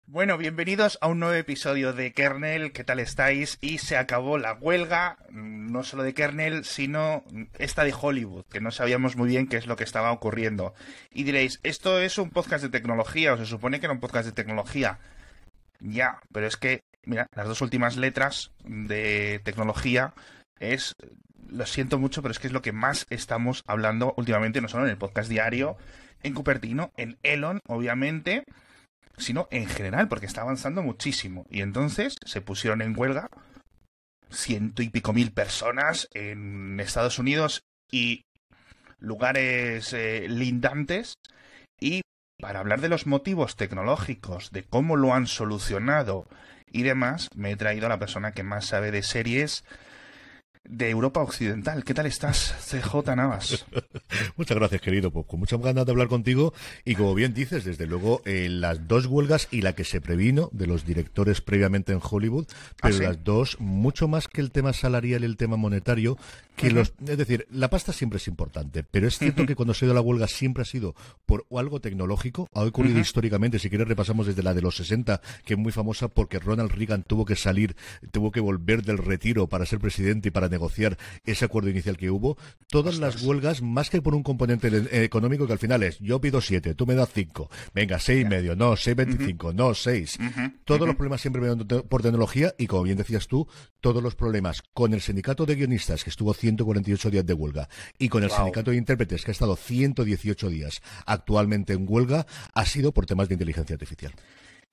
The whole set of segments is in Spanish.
Bueno, bienvenidos a un nuevo episodio de Kernel. ¿Qué tal estáis? Y se acabó la huelga, no solo de Kernel, sino esta de Hollywood, que no sabíamos muy bien qué es lo que estaba ocurriendo. Y diréis, ¿esto es un podcast de tecnología o se supone que era un podcast de tecnología? Ya, pero es que, mira, las dos últimas letras de tecnología es, lo siento mucho, pero es que es lo que más estamos hablando últimamente, no solo en el podcast diario, en Cupertino, en Elon, obviamente, sino en general, porque está avanzando muchísimo. Y entonces se pusieron en huelga 100 y pico mil personas en Estados Unidos y lugares lindantes. Y para hablar de los motivos tecnológicos, de cómo lo han solucionado y demás, me he traído a la persona que más sabe de series de Europa Occidental. ¿Qué tal estás, CJ Navas? Muchas gracias, querido. Pues con muchas ganas de hablar contigo y como bien dices, desde luego, las dos huelgas y la que se previno de los directores previamente en Hollywood, pero ¿Sí? las dos, mucho más que el tema salarial y el tema monetario, que es decir, la pasta siempre es importante, pero es cierto que cuando se ha ido a la huelga siempre ha sido por algo tecnológico. Ha ocurrido históricamente, si quieres repasamos desde la de los 60, que es muy famosa porque Ronald Reagan tuvo que salir, tuvo que volver del retiro para ser presidente y para negociar ese acuerdo inicial que hubo. Todas las huelgas, más que por un componente económico, que al final es, yo pido 7, tú me das 5, venga, 6,5, no, 6,25, no, 6. Todos los problemas siempre vienen por tecnología y, como bien decías tú, todos los problemas con el sindicato de guionistas, que estuvo 148 días de huelga, y con el sindicato de intérpretes, que ha estado 118 días actualmente en huelga, ha sido por temas de inteligencia artificial.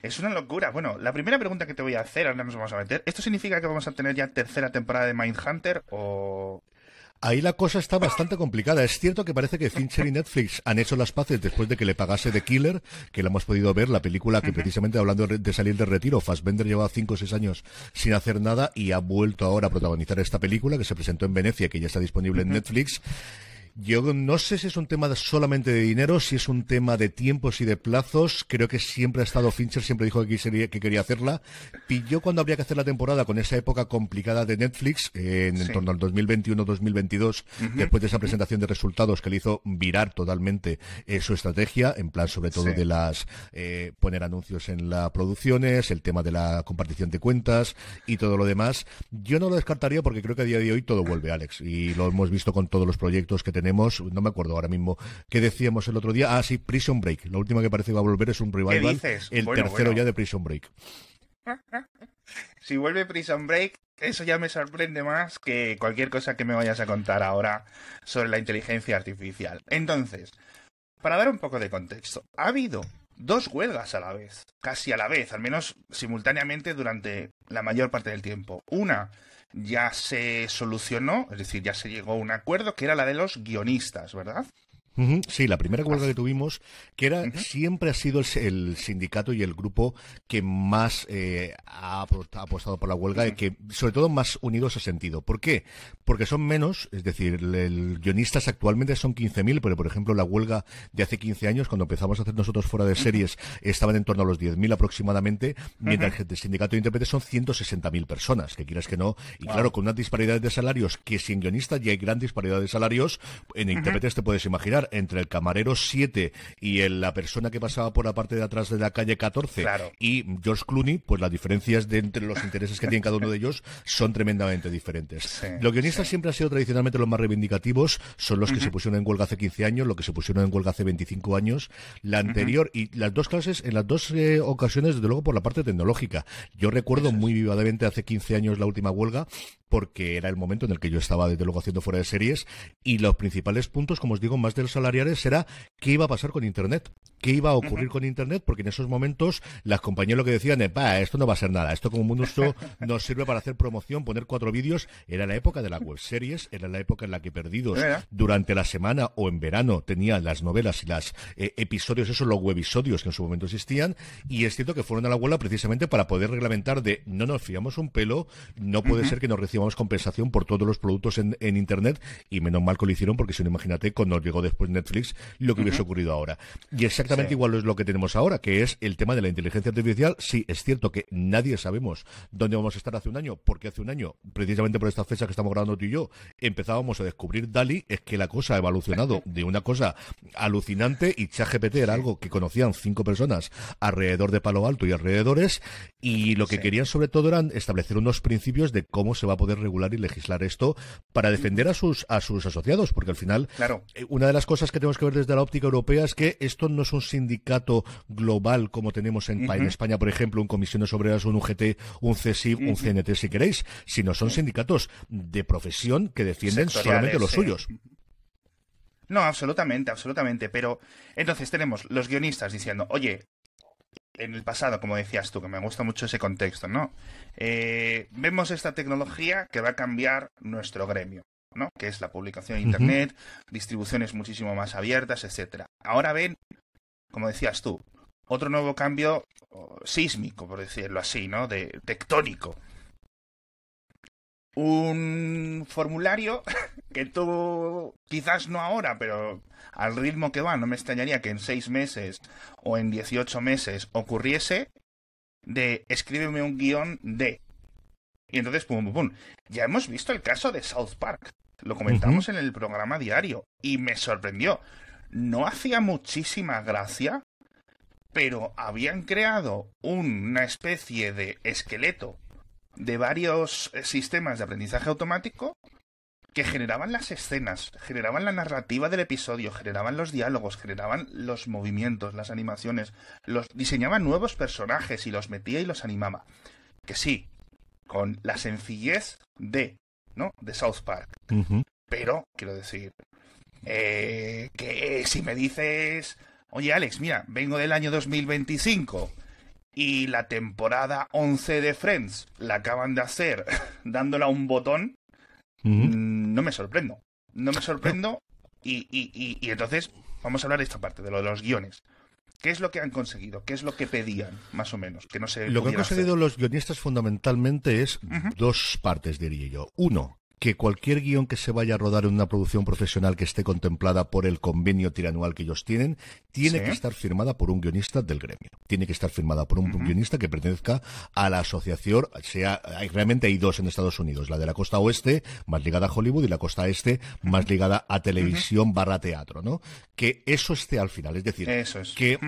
Es una locura. Bueno, la primera pregunta que te voy a hacer, ahora nos vamos a meter. ¿Esto significa que vamos a tener ya tercera temporada de Mindhunter o...? Ahí la cosa está bastante complicada. Es cierto que parece que Fincher y Netflix han hecho las paces después de que le pagase The Killer, que la hemos podido ver, la película que precisamente, hablando de salir del retiro, Fassbender llevaba 5 o 6 años sin hacer nada y ha vuelto ahora a protagonizar esta película que se presentó en Venecia, que ya está disponible en Netflix. Yo no sé si es un tema solamente de dinero, si es un tema de tiempos y de plazos. Creo que siempre ha estado Fincher, siempre dijo que quería hacerla. Pilló cuando habría que hacer la temporada con esa época complicada de Netflix, en torno al 2021-2022, después de esa presentación de resultados que le hizo virar totalmente su estrategia, en plan sobre todo de las poner anuncios en las producciones, el tema de la compartición de cuentas y todo lo demás. Yo no lo descartaría porque creo que a día de hoy todo vuelve, Alex, y lo hemos visto con todos los proyectos que tenemos. No me acuerdo ahora mismo qué decíamos el otro día. Ah, sí, Prison Break. La última que parece que va a volver es un revival. ¿Qué dices? El tercero ya de Prison Break. Si vuelve Prison Break, eso ya me sorprende más que cualquier cosa que me vayas a contar ahora sobre la inteligencia artificial. Entonces, para dar un poco de contexto, ha habido dos huelgas a la vez, casi a la vez, al menos simultáneamente durante la mayor parte del tiempo. Una ya se solucionó, es decir, ya se llegó a un acuerdo, que era la de los guionistas, ¿verdad? Sí, la primera huelga que tuvimos, que era siempre ha sido el sindicato y el grupo que más ha apostado por la huelga y que, sobre todo, más unidos a sentido. ¿Por qué? Porque son menos, es decir, guionistas actualmente son 15.000, pero, por ejemplo, la huelga de hace 15 años, cuando empezamos a hacer nosotros fuera de series, estaban en torno a los 10.000 aproximadamente, mientras que el sindicato de intérpretes son 160.000 personas, que quieras que no. Y claro, con unas disparidades de salarios, que sin guionistas ya hay gran disparidad de salarios, en intérpretes te puedes imaginar, entre el camarero 7 y la persona que pasaba por la parte de atrás de la calle 14 y George Clooney, pues las diferencias entre los intereses que tienen cada uno de ellos son tremendamente diferentes. Los guionistas siempre han sido tradicionalmente los más reivindicativos, son los que se pusieron en huelga hace 15 años, los que se pusieron en huelga hace 25 años. La anterior y las dos clases, en las dos ocasiones, desde luego por la parte tecnológica. Yo recuerdo muy vivadamente hace 15 años la última huelga, porque era el momento en el que yo estaba, desde luego, haciendo fuera de series, y los principales puntos, como os digo, más de los salariales, era qué iba a pasar con Internet, qué iba a ocurrir con Internet, porque en esos momentos las compañías lo que decían es, esto no va a ser nada, esto como mucho nos sirve para hacer promoción, poner 4 vídeos. Era la época de las web series, era la época en la que Perdidos durante la semana o en verano tenía las novelas y los episodios, esos los webisodios que en su momento existían, y es cierto que fueron a la huelga precisamente para poder reglamentar de no nos fiamos un pelo, no puede ser que nos recibamos digamos, compensación por todos los productos en Internet, y menos mal que lo hicieron, porque si no, imagínate, cuando llegó después Netflix, lo que hubiese ocurrido ahora. Y exactamente igual es lo que tenemos ahora, que es el tema de la inteligencia artificial. Sí, es cierto que nadie sabemos dónde vamos a estar hace un año, porque hace un año, precisamente por esta fecha que estamos grabando tú y yo, empezábamos a descubrir DALL-E. Es que la cosa ha evolucionado de una cosa alucinante, y ChatGPT era algo que conocían 5 personas alrededor de Palo Alto y alrededores, y lo que querían sobre todo eran establecer unos principios de cómo se va a poder regular y legislar esto para defender a sus asociados, porque al final, una de las cosas que tenemos que ver desde la óptica europea es que esto no es un sindicato global como tenemos en España, por ejemplo, un Comisiones Obreras, un UGT, un CSIF, un CNT, si queréis, sino son sindicatos de profesión que defienden solamente los suyos. No, absolutamente, absolutamente. Pero entonces tenemos los guionistas diciendo, oye, en el pasado, como decías tú, que me gusta mucho ese contexto, ¿no? Vemos esta tecnología que va a cambiar nuestro gremio, ¿no? Que es la publicación en Internet, distribuciones muchísimo más abiertas, etcétera. Ahora ven, como decías tú, otro nuevo cambio sísmico, por decirlo así, ¿no? De tectónico. Un formulario que tú, quizás no ahora, pero al ritmo que va, no me extrañaría que en 6 meses o en 18 meses ocurriese, de escríbeme un guión de... Y entonces, pum, pum, pum. Ya hemos visto el caso de South Park. Lo comentamos en el programa diario y me sorprendió. No hacía muchísima gracia, pero habían creado una especie de esqueleto de varios sistemas de aprendizaje automático que generaban las escenas, generaban la narrativa del episodio, generaban los diálogos, generaban los movimientos, las animaciones, diseñaban nuevos personajes y los metía y los animaba. Que sí, con la sencillez de South Park. Pero, quiero decir, que si me dices, oye Alex, mira, vengo del año 2025... y la temporada 11 de Friends la acaban de hacer dándola un botón, no me sorprendo. No me sorprendo. Y entonces vamos a hablar de esta parte, de lo de los guiones. ¿Qué es lo que han conseguido? ¿Qué es lo que pedían, más o menos? Que no se lo que han conseguido los guionistas fundamentalmente es dos partes, diría yo. Uno, que cualquier guión que se vaya a rodar en una producción profesional que esté contemplada por el convenio trianual que ellos tienen, tiene que estar firmada por un guionista del gremio. Tiene que estar firmada por un guionista que pertenezca a la asociación, realmente hay dos en Estados Unidos, la de la costa oeste, más ligada a Hollywood, y la costa este, más ligada a televisión / teatro, ¿no? Que eso esté al final, es decir, que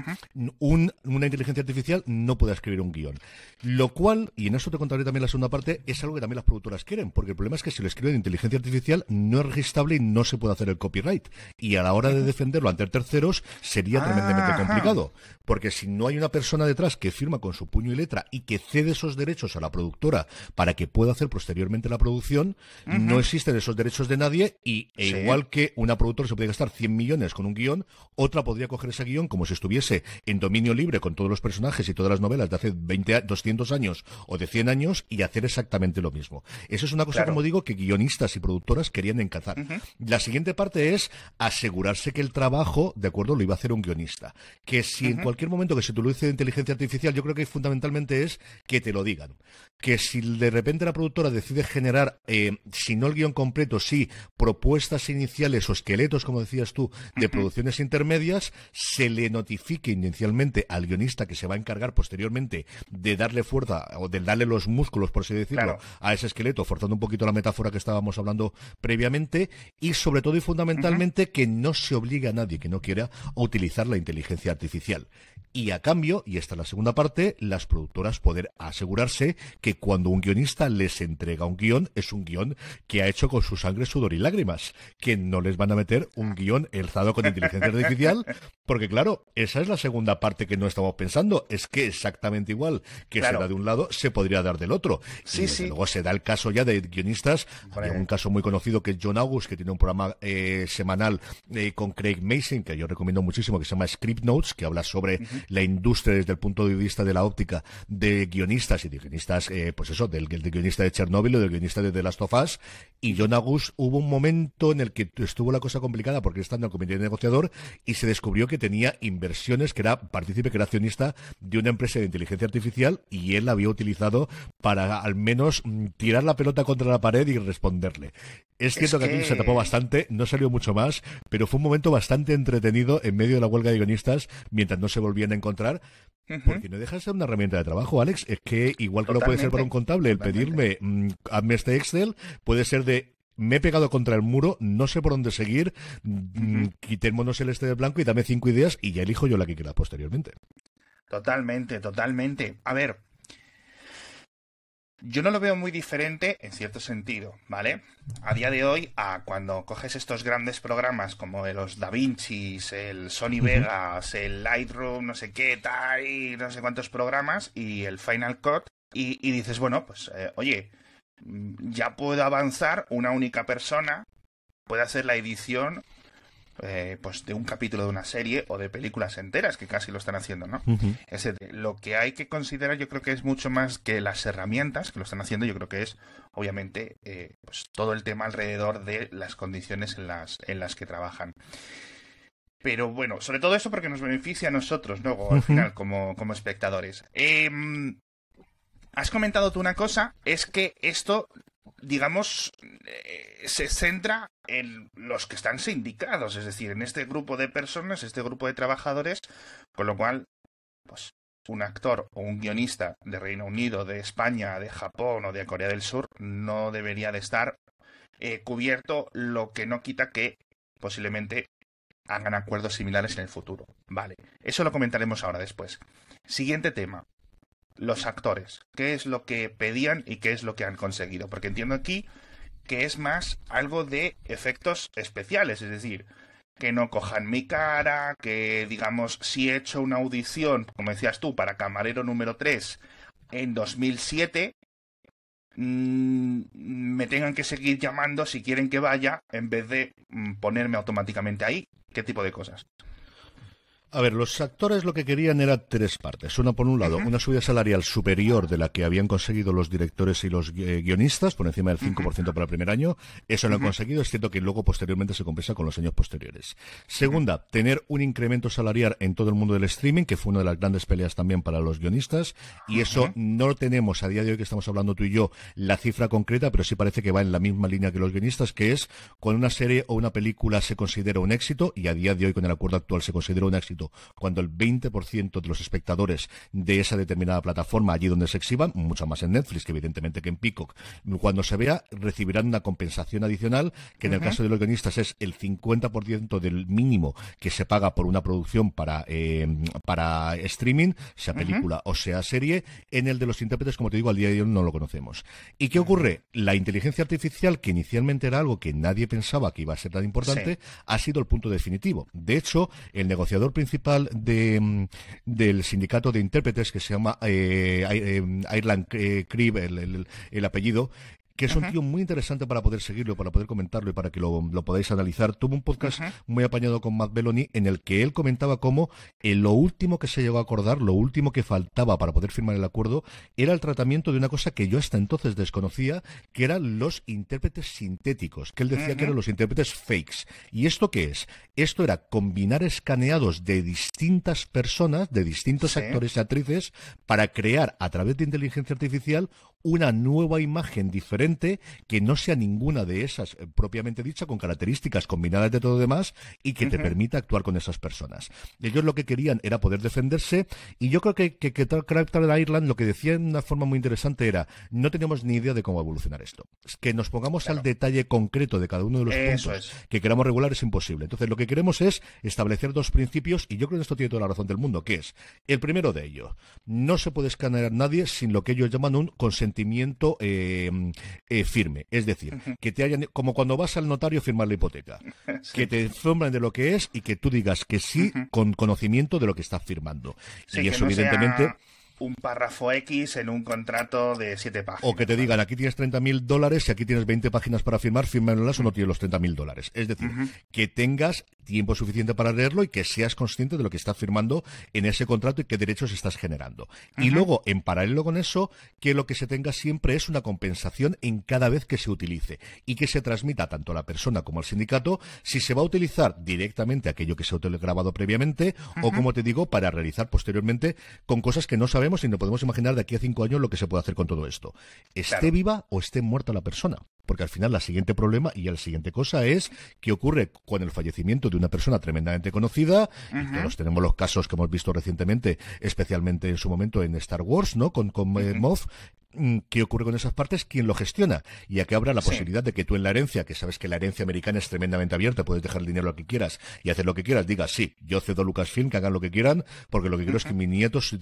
una inteligencia artificial no pueda escribir un guión. Lo cual, y en eso te contaré también la segunda parte, es algo que también las productoras quieren, porque el problema es que si lo escriben en inteligencia artificial no es registrable y no se puede hacer el copyright. Y a la hora de defenderlo ante terceros sería tremendamente complicado. Porque si no hay una persona detrás que firma con su puño y letra y que cede esos derechos a la productora para que pueda hacer posteriormente la producción, no existen esos derechos de nadie igual que una productora se puede gastar 100 millones con un guión, otra podría coger ese guión como si estuviese en dominio libre con todos los personajes y todas las novelas de hace 200 años o de 100 años y hacer exactamente lo mismo. Eso es una cosa, como digo, que guionistas y productoras querían encazar. La siguiente parte es asegurarse que el trabajo, de acuerdo, lo iba a hacer un guionista. Que si en cualquier momento que se utilice inteligencia artificial, yo creo que fundamentalmente es que te lo digan. Que si de repente la productora decide generar, si no el guión completo, sí, propuestas iniciales o esqueletos, como decías tú, de producciones intermedias, se le notifique inicialmente al guionista que se va a encargar posteriormente de darle fuerza o de darle los músculos, por así decirlo, a ese esqueleto, forzando un poquito la metáfora que estábamos hablando previamente, y sobre todo y fundamentalmente que no se obligue a nadie que no quiera a utilizar la inteligencia artificial. Y a cambio, y esta es la segunda parte, las productoras poder asegurarse que cuando un guionista les entrega un guión, es un guión que ha hecho con su sangre, sudor y lágrimas, que no les van a meter un guión alzado con inteligencia artificial, porque claro, esa es la segunda parte que no estamos pensando, es que exactamente igual que se da de un lado, se podría dar del otro. Luego se da el caso ya de guionistas, hay un caso muy conocido que es John August, que tiene un programa semanal con Craig Mason, que yo recomiendo muchísimo, que se llama Script Notes, que habla sobre la industria desde el punto de vista de la óptica de guionistas y de guionistas, pues eso, del guionista de Chernobyl o del guionista de The Last of Us. Y John August, hubo un momento en el que estuvo la cosa complicada porque está en el comité negociador y se descubrió que tenía inversiones, que era partícipe, que era accionista de una empresa de inteligencia artificial, y él la había utilizado para al menos tirar la pelota contra la pared y responderle. Es cierto que aquí se tapó bastante, no salió mucho más, pero fue un momento bastante entretenido en medio de la huelga de guionistas mientras no se volvían a encontrar. Porque no deja de ser una herramienta de trabajo, Alex. Es que igual que lo puede ser para un contable, el pedirme, hazme este Excel, puede ser de me he pegado contra el muro, no sé por dónde seguir, quitémonos el de blanco y dame 5 ideas y ya elijo yo la que quiera posteriormente. Totalmente. A ver, yo no lo veo muy diferente en cierto sentido, ¿vale? A día de hoy, a cuando coges estos grandes programas como los DaVinci, el Sony Vegas, el Lightroom, no sé qué, tal, y no sé cuántos programas, y el Final Cut, y dices, bueno, pues, oye, ya puedo avanzar, una única persona puede hacer la edición pues de un capítulo de una serie o de películas enteras, que casi lo están haciendo, ¿no? Lo que hay que considerar, yo creo que es mucho más que las herramientas que lo están haciendo. Yo creo que es, obviamente, pues todo el tema alrededor de las condiciones en las que trabajan. Pero bueno, sobre todo eso porque nos beneficia a nosotros, luego, al final, como espectadores. Has comentado tú una cosa, es que esto, digamos, se centra en los que están sindicados, es decir, en este grupo de personas, este grupo de trabajadores, con lo cual, pues, un actor o un guionista de Reino Unido, de España, de Japón o de Corea del Sur no debería de estar cubierto, lo que no quita que posiblemente hagan acuerdos similares en el futuro. Vale, eso lo comentaremos ahora después. Siguiente tema. Los actores. ¿Qué es lo que pedían y qué es lo que han conseguido? Porque entiendo aquí que es más algo de efectos especiales, es decir, que no cojan mi cara, que, digamos, si he hecho una audición, como decías tú, para Camarero número 3 en 2007, me tengan que seguir llamando si quieren que vaya, en vez de ponerme automáticamente ahí. ¿Qué tipo de cosas? A ver, los actores lo que querían era 3 partes. Una, por un lado, una subida salarial superior de la que habían conseguido los directores y los guionistas, por encima del 5% para el primer año. Eso lo han conseguido. Es cierto que luego, posteriormente, se compensa con los años posteriores. Segunda, tener un incremento salarial en todo el mundo del streaming, que fue una de las grandes peleas también para los guionistas. Y eso no lo tenemos a día de hoy, que estamos hablando tú y yo, la cifra concreta, pero sí parece que va en la misma línea que los guionistas, que es cuando una serie o una película se considera un éxito, y a día de hoy, con el acuerdo actual, se considera un éxito cuando el 20% de los espectadores de esa determinada plataforma, allí donde se exhiban, mucho más en Netflix que evidentemente que en Peacock, cuando se vea, recibirán una compensación adicional, que en el caso de los guionistas es el 50% del mínimo que se paga por una producción para streaming, sea película o sea serie. En el de los intérpretes, como te digo, al día de hoy no lo conocemos. ¿Y qué ocurre? La inteligencia artificial, que inicialmente era algo que nadie pensaba que iba a ser tan importante, ha sido el punto definitivo. De hecho, el negociador principal del sindicato de intérpretes, que se llama Ireland Cribb, el apellido, que es un tío muy interesante para poder seguirlo, para poder comentarlo y para que lo podáis analizar. Tuvo un podcast muy apañado con Matt Belloni en el que él comentaba cómo lo último que se llegó a acordar, lo último que faltaba para poder firmar el acuerdo, era el tratamiento de una cosa que yo hasta entonces desconocía, que eran los intérpretes sintéticos, que él decía que eran los intérpretes fakes. ¿Y esto qué es? Esto era combinar escaneados de distintas personas, de distintos actores y actrices, para crear a través de inteligencia artificial una nueva imagen diferente que no sea ninguna de esas propiamente dicha, con características combinadas de todo demás y que te permita actuar con esas personas. Ellos lo que querían era poder defenderse, y yo creo que Character Ireland lo que decía en una forma muy interesante era: no tenemos ni idea de cómo va a evolucionar esto. Es que nos pongamos al detalle concreto de cada uno de los puntos que queramos regular es imposible. Entonces lo que queremos es establecer 2 principios, y yo creo que esto tiene toda la razón del mundo, que es: el primero de ellos, no se puede escanear a nadie sin lo que ellos llaman un consentimiento firme, es decir, que te hayan, como cuando vas al notario a firmar la hipoteca, que te informen de lo que es y que tú digas que sí con conocimiento de lo que estás firmando. Y eso evidentemente un párrafo X en un contrato de 7 páginas. O que te digan, aquí tienes $30.000 y aquí tienes 20 páginas para firmar, fírmamelas o no tienes los $30.000. Es decir, que tengas tiempo suficiente para leerlo y que seas consciente de lo que estás firmando en ese contrato y qué derechos estás generando. Y luego, en paralelo con eso, que lo que se tenga siempre es una compensación en cada vez que se utilice y que se transmita tanto a la persona como al sindicato si se va a utilizar directamente aquello que se ha grabado previamente o, como te digo, para realizar posteriormente con cosas que no sabemos y no podemos imaginar de aquí a 5 años lo que se puede hacer con todo esto. Esté viva o esté muerta la persona. Porque al final la siguiente problema y la siguiente cosa es qué ocurre con el fallecimiento de una persona tremendamente conocida, y todos tenemos los casos que hemos visto recientemente, especialmente en su momento en Star Wars, ¿no? Con Moff. ¿Qué ocurre con esas partes? ¿Quién lo gestiona? Y aquí habrá la posibilidad de que tú en la herencia, que sabes que la herencia americana es tremendamente abierta, puedes dejar el dinero lo que quieras y hacer lo que quieras, digas, sí, yo cedo a Lucasfilm, que hagan lo que quieran, porque lo que quiero es que mis nietos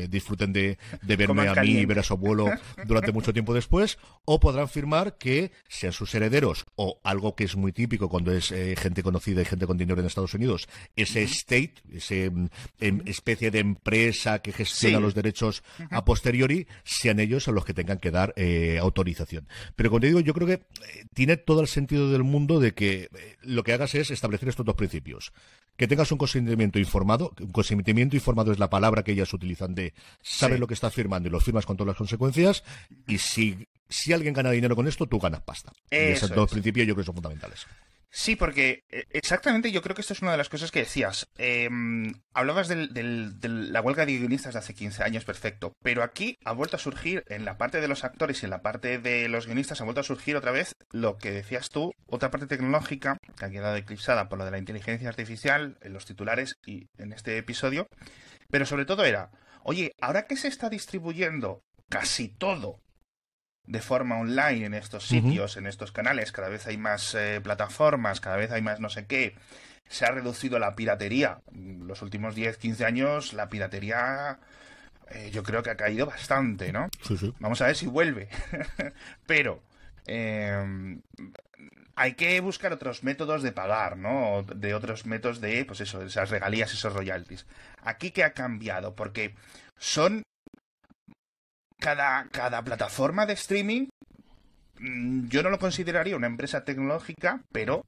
disfruten de verme a mí y ver a su abuelo durante mucho tiempo después, o podrán firmar que sean sus herederos, o algo que es muy típico cuando es gente conocida y gente con dinero en Estados Unidos, ese estate, ese especie de empresa que gestiona los derechos a posteriori, sean ellos a los que tengan que dar autorización. Pero como te digo, yo creo que tiene todo el sentido del mundo de que lo que hagas es establecer estos dos principios. Que tengas un consentimiento informado. Un consentimiento informado es la palabra que ellas utilizan de sabes lo que estás firmando y lo firmas con todas las consecuencias. Y si alguien gana dinero con esto, tú ganas pasta. Y esos dos principios yo creo que son fundamentales. Sí, porque exactamente yo creo que esto es una de las cosas que decías. Hablabas de la huelga de guionistas de hace 15 años, perfecto. Pero aquí ha vuelto a surgir, en la parte de los actores y en la parte de los guionistas, ha vuelto a surgir otra vez lo que decías tú, otra parte tecnológica que ha quedado eclipsada por lo de la inteligencia artificial en los titulares y en este episodio. Pero sobre todo era, oye, ahora que se está distribuyendo casi todo de forma online en estos sitios, en estos canales, cada vez hay más plataformas, cada vez hay más no sé qué, se ha reducido la piratería. Los últimos 10, 15 años la piratería yo creo que ha caído bastante, ¿no? Sí. Vamos a ver si vuelve. Pero hay que buscar otros métodos de pagar, ¿no? De otros métodos de, pues eso, esas regalías, esos royalties. Aquí, ¿qué ha cambiado? Porque son cada plataforma de streaming, yo no lo consideraría una empresa tecnológica, pero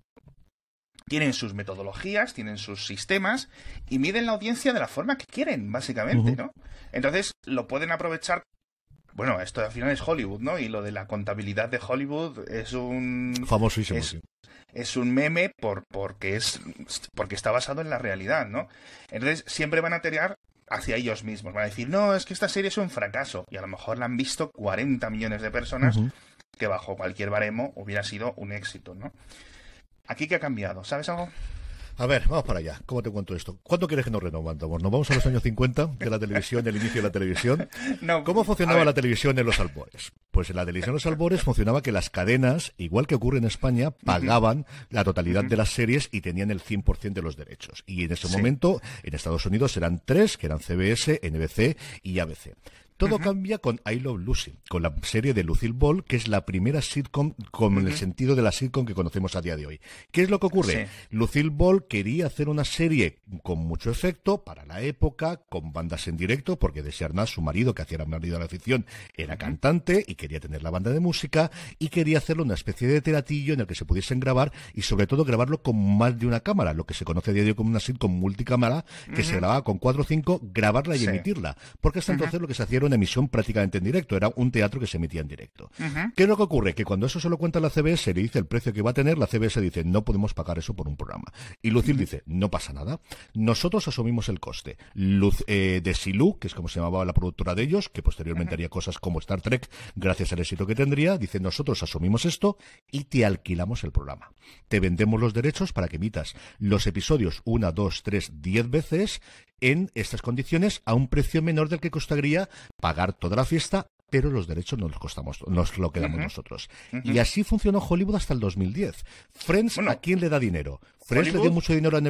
tienen sus metodologías, tienen sus sistemas y miden la audiencia de la forma que quieren, básicamente, ¿no? Entonces, lo pueden aprovechar. Bueno, esto al final es Hollywood, ¿no? Y lo de la contabilidad de Hollywood es un... famosísimo, es un meme porque está basado en la realidad, ¿no? Entonces, siempre van a tirar hacia ellos mismos. Van a decir, no, es que esta serie es un fracaso. Y a lo mejor la han visto 40 millones de personas que bajo cualquier baremo hubiera sido un éxito, ¿no? ¿Aquí qué ha cambiado? ¿Sabes algo? A ver, vamos para allá. ¿Cómo te cuento esto? ¿Cuándo quieres que nos renovamos? ¿Nos vamos a los años 50 de la televisión, el inicio de la televisión? No, ¿cómo funcionaba la televisión en los albores? Pues en la televisión en los albores funcionaba que las cadenas, igual que ocurre en España, pagaban la totalidad de las series y tenían el 100% de los derechos. Y en ese momento, en Estados Unidos eran 3, que eran CBS, NBC y ABC. Todo cambia con I Love Lucy, con la serie de Lucille Ball, que es la primera sitcom con el sentido de la sitcom que conocemos a día de hoy. ¿Qué es lo que ocurre? Lucille Ball quería hacer una serie con mucho efecto para la época, con bandas en directo, porque Desi Arnaz, su marido, que hacía el marido de la ficción, era cantante y quería tener la banda de música y quería hacerlo una especie de teatillo en el que se pudiesen grabar y sobre todo grabarlo con más de una cámara, lo que se conoce a día de hoy como una sitcom multicámara, que se grababa con 4 o 5, grabarla y emitirla. Porque hasta entonces lo que se hacía era una emisión prácticamente en directo, era un teatro que se emitía en directo. ¿Qué es lo que ocurre? Que cuando eso se lo cuenta la CBS, le dice el precio que va a tener, la CBS dice, no podemos pagar eso por un programa. Y Lucille dice, no pasa nada, nosotros asumimos el coste. Desilu, que es como se llamaba la productora de ellos, que posteriormente haría cosas como Star Trek, gracias al éxito que tendría, dice, nosotros asumimos esto y te alquilamos el programa. Te vendemos los derechos para que emitas los episodios 1, 2, 3, 10 veces en estas condiciones a un precio menor del que costaría pagar toda la fiesta, pero los derechos nos lo quedamos nosotros. Y así funcionó Hollywood hasta el 2010. Friends, ¿a quién le da dinero? Friends le dio mucho dinero a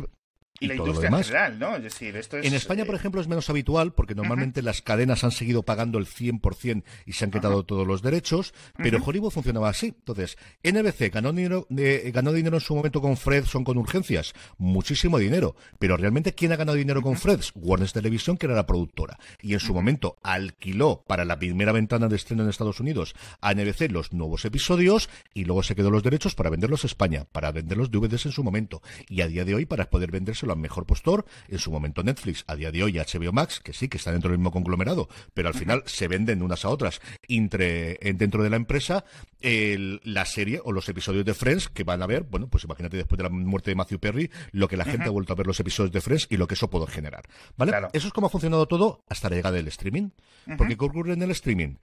Y la todo lo industria en demás. general, ¿no? Es decir, esto es... En España, por ejemplo, es menos habitual porque normalmente las cadenas han seguido pagando el 100% y se han quitado todos los derechos, pero Hollywood funcionaba así. Entonces, NBC ganó dinero en su momento con Friends, son con urgencias, muchísimo dinero, pero realmente ¿quién ha ganado dinero con Friends? Warner Television, que era la productora, y en su momento alquiló para la primera ventana de estreno en Estados Unidos a NBC los nuevos episodios y luego se quedó los derechos para venderlos a España, para vender los DVDs en su momento, y a día de hoy para poder vendérselo al mejor postor, en su momento Netflix, a día de hoy HBO Max, que sí, que está dentro del mismo conglomerado, pero al final se venden unas a otras dentro de la empresa la serie o los episodios de Friends que van a ver, bueno, pues imagínate después de la muerte de Matthew Perry, lo que la gente ha vuelto a ver los episodios de Friends y lo que eso puede generar, ¿vale? Claro. Eso es como ha funcionado todo hasta la llegada del streaming. Porque ¿qué ocurre en el streaming?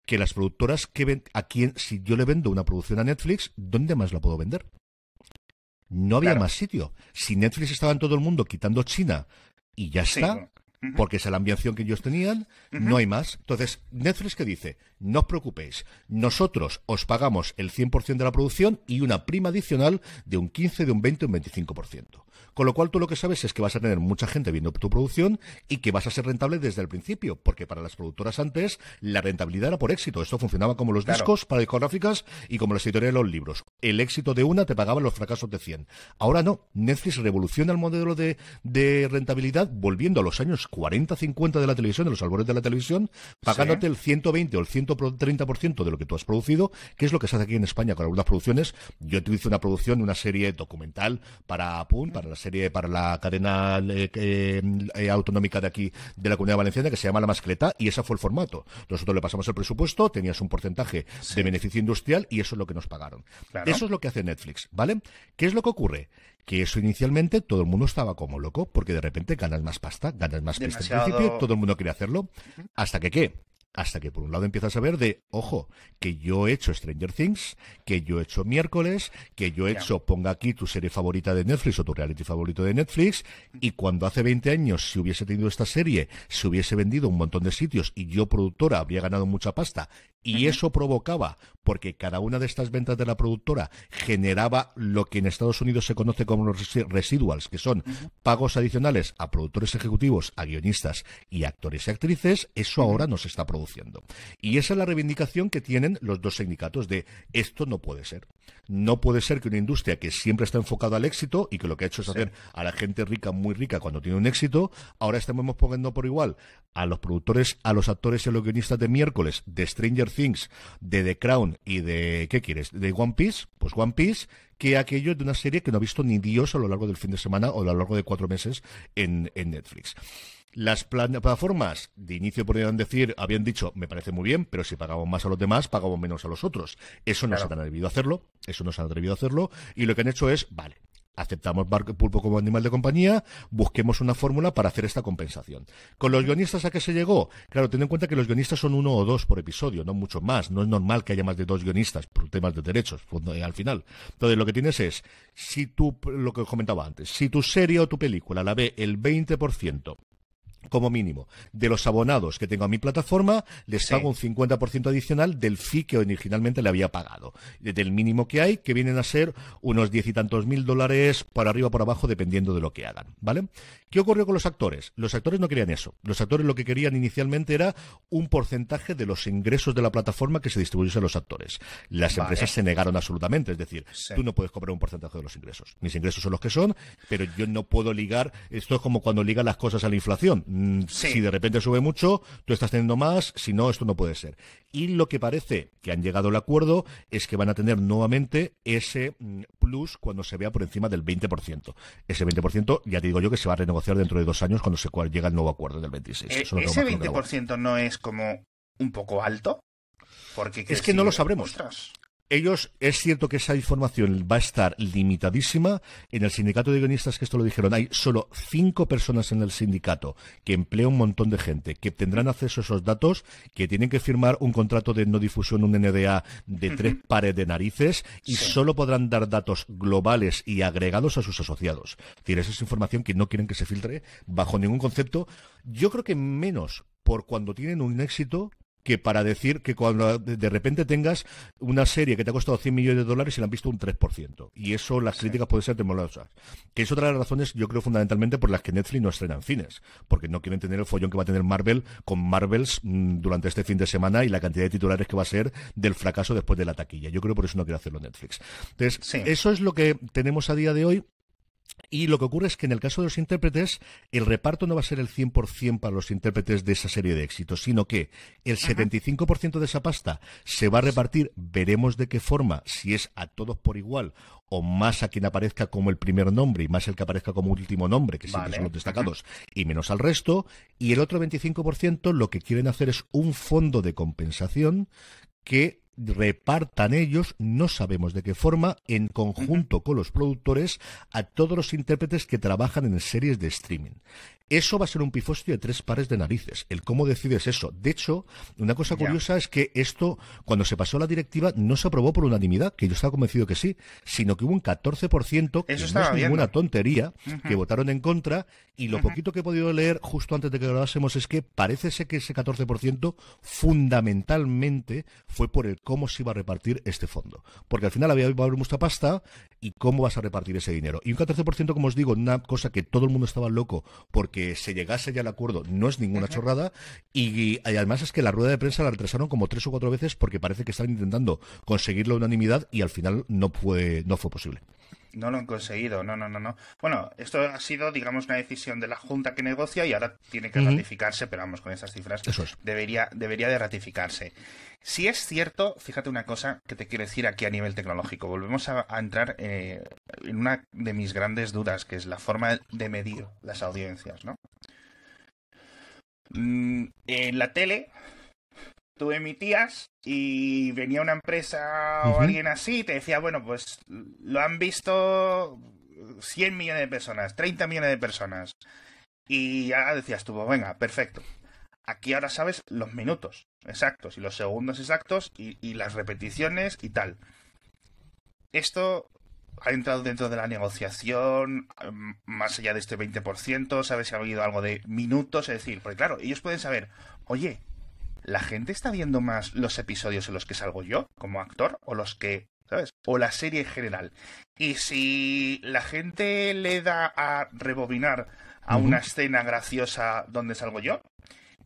Que las productoras que ven, si yo le vendo una producción a Netflix, ¿dónde más la puedo vender? No había más sitio. Si Netflix estaba en todo el mundo quitando China y ya está, porque esa es la ambición que ellos tenían, no hay más. Entonces, Netflix, ¿qué dice? No os preocupéis, nosotros os pagamos el 100% de la producción y una prima adicional de un 15, de un 20, un 25%. Con lo cual tú lo que sabes es que vas a tener mucha gente viendo tu producción y que vas a ser rentable desde el principio, porque para las productoras antes la rentabilidad era por éxito. Esto funcionaba como los discos para discográficas y como las editoriales de los libros. El éxito de una te pagaba los fracasos de 100. Ahora no, Netflix revoluciona el modelo de rentabilidad volviendo a los años 40, 50 de la televisión, de los albores de la televisión, pagándote el 120 o el 130% de lo que tú has producido, que es lo que se hace aquí en España con algunas producciones. Yo utilizo una serie documental para la cadena autonómica de aquí, de la Comunidad Valenciana, que se llama La Mascleta, y ese fue el formato. Nosotros le pasamos el presupuesto, tenías un porcentaje de beneficio industrial y eso es lo que nos pagaron. Claro. Eso es lo que hace Netflix, ¿vale? ¿Qué es lo que ocurre? Que eso inicialmente todo el mundo estaba como loco, porque de repente ganas más pasta, ganas más pasta en principio, todo el mundo quería hacerlo, hasta que ¿qué? Hasta que por un lado empiezas a ver ojo, que yo he hecho Stranger Things, que yo he hecho Miércoles, que yo he hecho, ponga aquí tu serie favorita de Netflix o tu reality favorito de Netflix, y cuando hace 20 años, si hubiese tenido esta serie, se hubiese vendido un montón de sitios y yo, productora, habría ganado mucha pasta, y eso provocaba, porque cada una de estas ventas de la productora generaba lo que en Estados Unidos se conoce como los residuals, que son pagos adicionales a productores ejecutivos, a guionistas y a actores y actrices, eso ahora no se está produciendo. Y esa es la reivindicación que tienen los dos sindicatos de esto no puede ser. No puede ser que una industria que siempre está enfocada al éxito y que lo que ha hecho es hacer a la gente rica, muy rica cuando tiene un éxito, ahora estamos poniendo por igual a los productores, a los actores y a los guionistas de Miércoles, de Stranger Things, de The Crown y de, ¿qué quieres?, de One Piece, pues One Piece, que aquello de una serie que no ha visto ni Dios a lo largo del fin de semana o a lo largo de 4 meses en Netflix. Las plataformas de inicio habían dicho, me parece muy bien, pero si pagamos más a los demás, pagamos menos a los otros. Eso no se han atrevido a hacerlo, y lo que han hecho es, vale, aceptamos Pulpo como animal de compañía, busquemos una fórmula para hacer esta compensación. ¿Con los guionistas a qué se llegó? Claro, ten en cuenta que los guionistas son 1 o 2 por episodio, no mucho más. No es normal que haya más de 2 guionistas por temas de derechos, al final. Entonces, lo que tienes es, lo que comentaba antes, si tu serie o tu película la ve el 20%, como mínimo, de los abonados que tengo a mi plataforma, les pago un 50% adicional del fee que originalmente le había pagado. Del mínimo que hay, que vienen a ser unos 10 y tantos mil dólares para arriba o por abajo, dependiendo de lo que hagan, ¿vale? ¿Qué ocurrió con los actores? Los actores no querían eso. Los actores lo que querían inicialmente era un porcentaje de los ingresos de la plataforma que se distribuyese a los actores. Las empresas se negaron absolutamente, es decir, tú no puedes cobrar un porcentaje de los ingresos. Mis ingresos son los que son, pero yo no puedo ligar, esto es como cuando ligan las cosas a la inflación. Si de repente sube mucho, tú estás teniendo más, si no, esto no puede ser. Y lo que parece que han llegado al acuerdo es que van a tener nuevamente ese plus cuando se vea por encima del 20%. Ese 20% ya te digo yo que se va a renegociar dentro de 2 años cuando se llega el nuevo acuerdo del 26. ¿Ese 20% no es como un poco alto? Porque es que no lo sabremos. Ostras. Ellos, es cierto que esa información va a estar limitadísima. En el sindicato de guionistas, que esto lo dijeron, hay solo 5 personas en el sindicato que emplea un montón de gente, que tendrán acceso a esos datos, que tienen que firmar un contrato de no difusión, un NDA de 3 pares de narices, y solo podrán dar datos globales y agregados a sus asociados. Es decir, esa es información que no quieren que se filtre bajo ningún concepto. Yo creo que menos por cuando tienen un éxito, que para decir que cuando de repente tengas una serie que te ha costado 100 millones de dólares y la han visto un 3%. Y eso, las críticas pueden ser temorosas. Que es otra de las razones, yo creo, fundamentalmente por las que Netflix no estrena en cines. Porque no quieren tener el follón que va a tener Marvel con Marvels durante este fin de semana y la cantidad de titulares que va a ser del fracaso después de la taquilla. Yo creo por eso no quiere hacerlo Netflix. Entonces, eso es lo que tenemos a día de hoy. Y lo que ocurre es que en el caso de los intérpretes, el reparto no va a ser el 100% para los intérpretes de esa serie de éxitos, sino que el 75% de esa pasta se va a repartir, veremos de qué forma, si es a todos por igual, o más a quien aparezca como el primer nombre y más el que aparezca como último nombre, que siempre son los destacados, y menos al resto. Y el otro 25% lo que quieren hacer es un fondo de compensación que repartan ellos, no sabemos de qué forma, en conjunto con los productores, a todos los intérpretes que trabajan en series de streaming. Eso va a ser un pifostio de 3 pares de narices, el cómo decides eso. De hecho, una cosa curiosa es que esto, cuando se pasó la directiva, no se aprobó por unanimidad, que yo estaba convencido que sí, sino que hubo un 14%, que no es ninguna tontería, que votaron en contra, y lo poquito que he podido leer justo antes de que grabásemos es que parece ser que ese 14% fundamentalmente fue por el cómo se iba a repartir este fondo. Porque al final va a haber mucha pasta y cómo vas a repartir ese dinero. Y un 14%, como os digo, una cosa que todo el mundo estaba loco porque se llegase ya al acuerdo, no es ninguna chorrada. Y además es que la rueda de prensa la retrasaron como 3 o 4 veces porque parece que están intentando conseguir la unanimidad y al final no fue posible. No lo han conseguido, no. Bueno, esto ha sido, digamos, una decisión de la Junta que negocia y ahora tiene que ratificarse, pero vamos, con esas cifras debería de ratificarse. Si es cierto, fíjate una cosa que te quiero decir aquí a nivel tecnológico. Volvemos a entrar en una de mis grandes dudas, que es la forma de medir las audiencias, ¿no? En la tele tú emitías y venía una empresa o alguien así y te decía, bueno, pues lo han visto 100 millones de personas, 30 millones de personas. Y ya decías tú, pues venga, perfecto. Aquí ahora sabes los minutos exactos y los segundos exactos y las repeticiones y tal. Esto ha entrado dentro de la negociación, más allá de este 20%, sabes si ha habido algo de minutos, es decir, porque claro, ellos pueden saber, oye, ¿la gente está viendo más los episodios en los que salgo yo como actor o los que, ¿sabes? O la serie en general. Y si la gente le da a rebobinar a una escena graciosa donde salgo yo.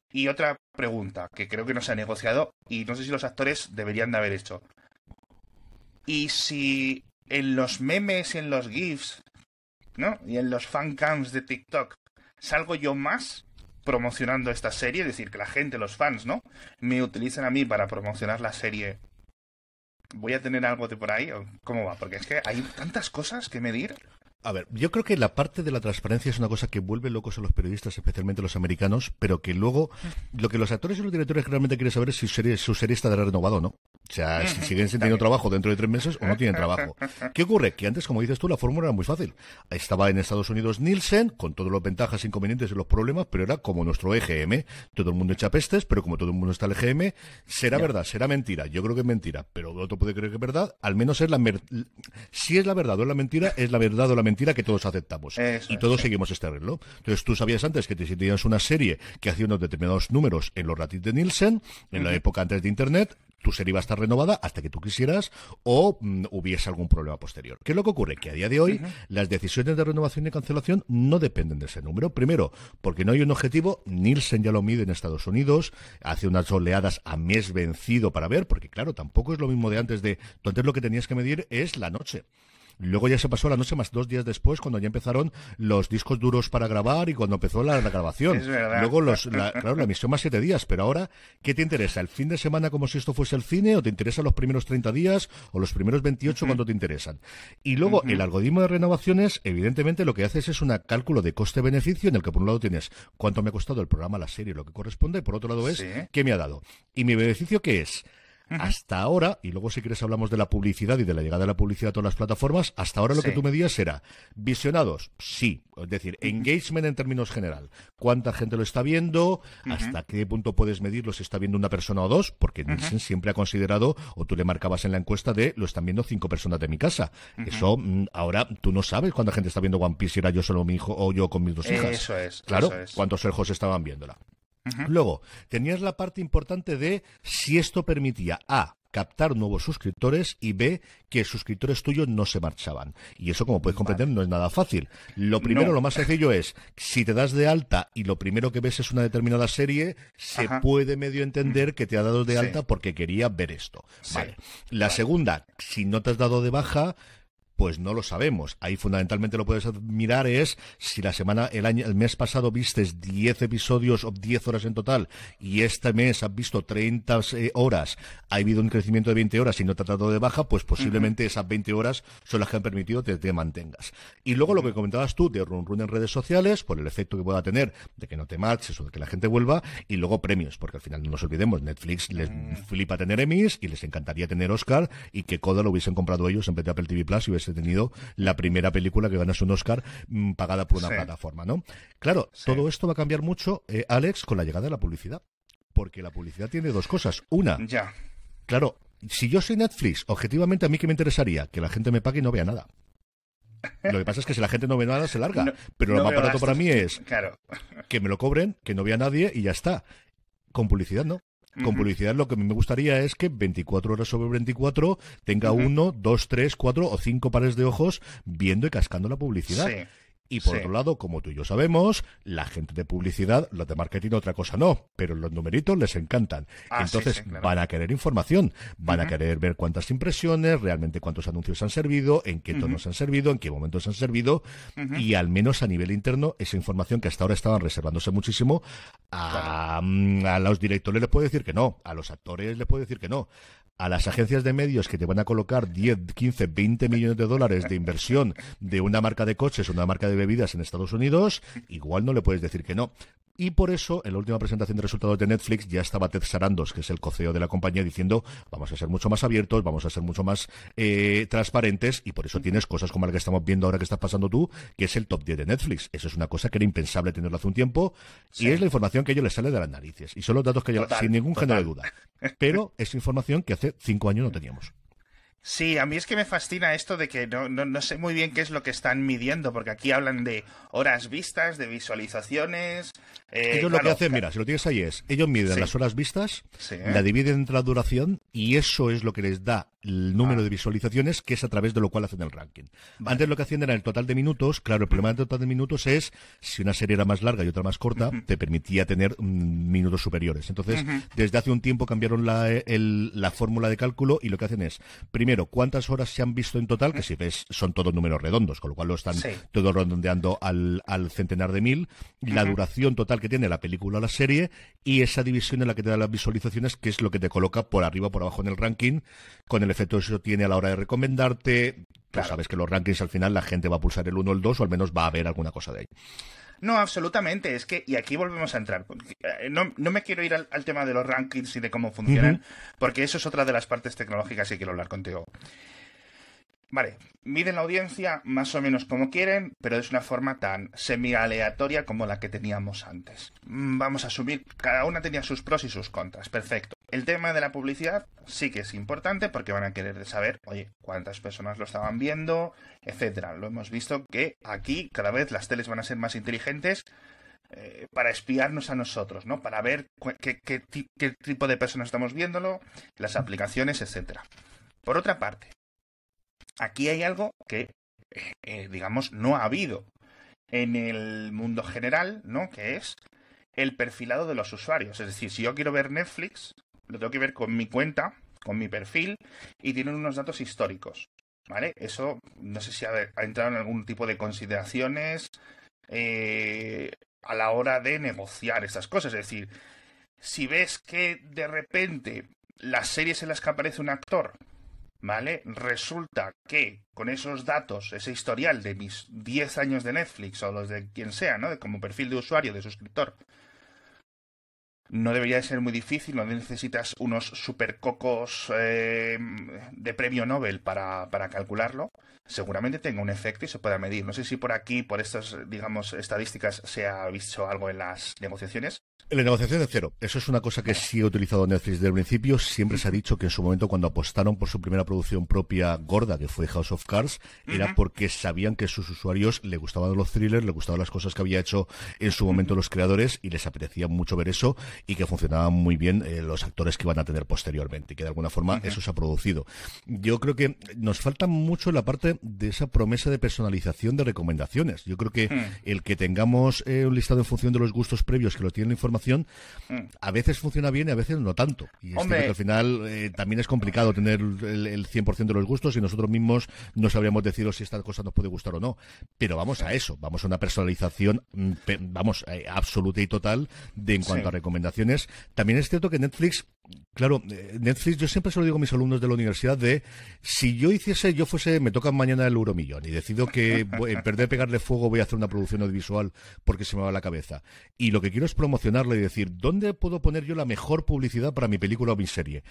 Y otra pregunta que creo que no se ha negociado y no sé si los actores deberían de haber hecho. Y si en los memes y en los GIFs, ¿no? Y en los fancams de TikTok salgo yo más promocionando esta serie, es decir, que la gente, los fans, ¿no? Me utilizan a mí para promocionar la serie. ¿Voy a tener algo de por ahí? ¿O cómo va? Porque es que hay tantas cosas que medir. A ver, yo creo que la parte de la transparencia es una cosa que vuelve locos a los periodistas, especialmente los americanos, pero que luego lo que los actores y los directores realmente quieren saber es si su serie está renovada o no. O sea, si siguen teniendo trabajo dentro de 3 meses o no tienen trabajo. ¿Qué ocurre? Que antes, como dices tú, la fórmula era muy fácil. Estaba en Estados Unidos Nielsen, con todas las ventajas, inconvenientes y los problemas, pero era como nuestro EGM. Todo el mundo echa pestes, pero como todo el mundo está en el EGM, será verdad, será mentira. Yo creo que es mentira, pero otro puede creer que es verdad. Al menos es si es la verdad o es la mentira, es la verdad o la mentira que todos aceptamos. Y todos seguimos este arreglo. Entonces, tú sabías antes que si tenías una serie que hacía unos determinados números en los ratings de Nielsen, en la época antes de Internet, tu serie iba a estar renovada hasta que tú quisieras o hubiese algún problema posterior. ¿Qué es lo que ocurre? Que a día de hoy las decisiones de renovación y cancelación no dependen de ese número. Primero, porque no hay un objetivo. Nielsen ya lo mide en Estados Unidos, hace unas oleadas a mes vencido para ver, porque claro, tampoco es lo mismo de antes de... Tú antes lo que tenías que medir es la noche. Luego ya se pasó la noche más 2 días después, cuando ya empezaron los discos duros para grabar y cuando empezó la grabación. Es verdad. Luego, claro, la emisión más 7 días. Pero ahora, ¿qué te interesa? ¿El fin de semana como si esto fuese el cine? ¿O te interesan los primeros 30 días? ¿O los primeros 28 cuando te interesan? Y luego, el algoritmo de renovaciones, evidentemente, lo que haces es un cálculo de coste-beneficio en el que, por un lado, tienes cuánto me ha costado el programa, la serie, lo que corresponde. Y por otro lado es qué me ha dado. ¿Y mi beneficio qué es? Hasta ahora, y luego si quieres hablamos de la publicidad y de la llegada de la publicidad a todas las plataformas, hasta ahora lo que tú medías era visionados, sí, es decir, engagement en términos general, cuánta gente lo está viendo, hasta qué punto puedes medirlo si está viendo una persona o 2, porque Nielsen siempre ha considerado, o tú le marcabas en la encuesta de lo están viendo 5 personas de mi casa. Eso, ahora tú no sabes cuánta gente está viendo One Piece, si era yo solo mi hijo o yo con mis 2 hijas. Eso es. Claro, eso es. cuántos hijos estaban viéndola. Luego, tenías la parte importante de si esto permitía A, captar nuevos suscriptores y B, que suscriptores tuyos no se marchaban. Y eso, como puedes comprender, no es nada fácil. Lo primero, lo más sencillo es, si te das de alta y lo primero que ves es una determinada serie, se puede medio entender que te ha dado de alta porque quería ver esto. Vale. La segunda, si no te has dado de baja, pues no lo sabemos. Ahí fundamentalmente lo puedes mirar es si la semana, el mes pasado vistes 10 episodios o 10 horas en total y este mes has visto 30 horas, ha habido un crecimiento de 20 horas y no te has dado de baja, pues posiblemente esas 20 horas son las que han permitido que te mantengas. Y luego lo que comentabas tú de run en redes sociales, por el efecto que pueda tener de que no te marches o de que la gente vuelva, y luego premios, porque al final no nos olvidemos, Netflix les flipa tener Emmys y les encantaría tener Oscar y que Coda lo hubiesen comprado ellos en vez de Apple TV Plus y hubiese tenido la primera película que ganas un Oscar pagada por una plataforma, ¿no? Claro, todo esto va a cambiar mucho, Alex, con la llegada de la publicidad. Porque la publicidad tiene dos cosas. Una, claro, si yo soy Netflix, objetivamente a mí que me interesaría que la gente me pague y no vea nada. Lo que pasa es que si la gente no ve nada, se larga. Pero lo más barato para mí es que me lo cobren, que no vea nadie y ya está. Con publicidad no. Con publicidad lo que me gustaría es que 24 horas sobre 24 tenga 1, 2, 3, 4 o 5 pares de ojos viendo y cascando la publicidad. Y por otro lado, como tú y yo sabemos, la gente de publicidad, los de marketing otra cosa no, pero los numeritos les encantan. Entonces van a querer información, van a querer ver cuántas impresiones, realmente cuántos anuncios han servido, en qué tonos han servido, en qué momentos han servido, y al menos a nivel interno, esa información que hasta ahora estaban reservándose muchísimo, a los directores les puedo decir que no, a los actores les puedo decir que no. A las agencias de medios que te van a colocar 10, 15, 20 millones de dólares de inversión de una marca de coches o una marca de bebidas en Estados Unidos, igual no le puedes decir que no. Y por eso, en la última presentación de resultados de Netflix, ya estaba Ted Sarandos, que es el co-CEO de la compañía, diciendo vamos a ser mucho más abiertos, vamos a ser mucho más transparentes, y por eso tienes cosas como la que estamos viendo ahora que estás pasando tú, que es el top 10 de Netflix. Eso es una cosa que era impensable tenerlo hace un tiempo, y es la información que a ellos les sale de las narices. Y son los datos que ellos, sin ningún género de duda. Pero es información que hace 5 años no teníamos. Sí, a mí es que me fascina esto de que no sé muy bien qué es lo que están midiendo, porque aquí hablan de horas vistas, de visualizaciones. Ellos lo que hacen, mira, si lo tienes ahí es, ellos miden las horas vistas, la dividen entre la duración, y eso es lo que les da el número de visualizaciones, que es a través de lo cual hacen el ranking. Antes lo que hacían era el total de minutos. Claro, el problema del total de minutos es, si una serie era más larga y otra más corta, te permitía tener minutos superiores. Entonces, desde hace un tiempo cambiaron la fórmula de cálculo, y lo que hacen es, primero, cuántas horas se han visto en total, que si ves son todos números redondos, con lo cual lo están todos redondeando al centenar de mil, la duración total que tiene la película o la serie, y esa división en la que te da las visualizaciones, que es lo que te coloca por arriba o por abajo en el ranking, con el efecto que eso tiene a la hora de recomendarte. Tú sabes que los rankings al final la gente va a pulsar el 1 o el 2, o al menos va a ver alguna cosa de ahí. No, absolutamente. Es que, y aquí volvemos a entrar. No me quiero ir al tema de los rankings y de cómo funcionan, porque eso es otra de las partes tecnológicas que quiero hablar contigo. Vale, miden la audiencia más o menos como quieren, pero es una forma tan semi-aleatoria como la que teníamos antes. Vamos a asumir, cada una tenía sus pros y sus contras, perfecto. El tema de la publicidad sí que es importante porque van a querer saber, oye, cuántas personas lo estaban viendo, etcétera. Lo hemos visto que aquí cada vez las teles van a ser más inteligentes para espiarnos a nosotros, ¿no? Para ver qué tipo de personas estamos viéndolo, las aplicaciones, etcétera. Por otra parte, aquí hay algo que, digamos, no ha habido en el mundo general, ¿no? Que es el perfilado de los usuarios. Es decir, si yo quiero ver Netflix, lo tengo que ver con mi cuenta, con mi perfil, y tienen unos datos históricos, ¿vale? Eso, no sé si ha entrado en algún tipo de consideraciones a la hora de negociar estas cosas. Es decir, si ves que de repente las series en las que aparece un actor, ¿vale? Resulta que con esos datos, ese historial de mis 10 años de Netflix o los de quien sea, ¿no? Como perfil de usuario, de suscriptor, no debería de ser muy difícil, no necesitas unos supercocos de premio Nobel para calcularlo. Seguramente tenga un efecto y se pueda medir. No sé si por aquí, por estas, digamos, estadísticas, se ha visto algo en las negociaciones. La negociación de cero, eso es una cosa que sí ha utilizado Netflix desde el principio. Siempre se ha dicho que en su momento, cuando apostaron por su primera producción propia gorda, que fue House of Cards, era porque sabían que a sus usuarios le gustaban los thrillers, le gustaban las cosas que había hecho en su momento los creadores, y les apetecía mucho ver eso, y que funcionaban muy bien los actores que iban a tener posteriormente, y que de alguna forma eso se ha producido. Yo creo que nos falta mucho la parte de esa promesa de personalización de recomendaciones. Yo creo que el que tengamos un listado en función de los gustos previos que lo tiene la información, a veces funciona bien y a veces no tanto. Y es cierto que al final también es complicado tener el 100% de los gustos, y nosotros mismos no sabríamos deciros si esta cosa nos puede gustar o no. Pero vamos a eso, vamos a una personalización absoluta y total en cuanto a recomendaciones. También es cierto que Netflix, claro, Netflix, yo siempre se lo digo a mis alumnos de la universidad, si yo fuese, me toca mañana el Euromillón y decido que en vez de pegarle fuego voy a hacer una producción audiovisual porque se me va la cabeza, y lo que quiero es promocionarla y decir, ¿dónde puedo poner yo la mejor publicidad para mi película o mi serie?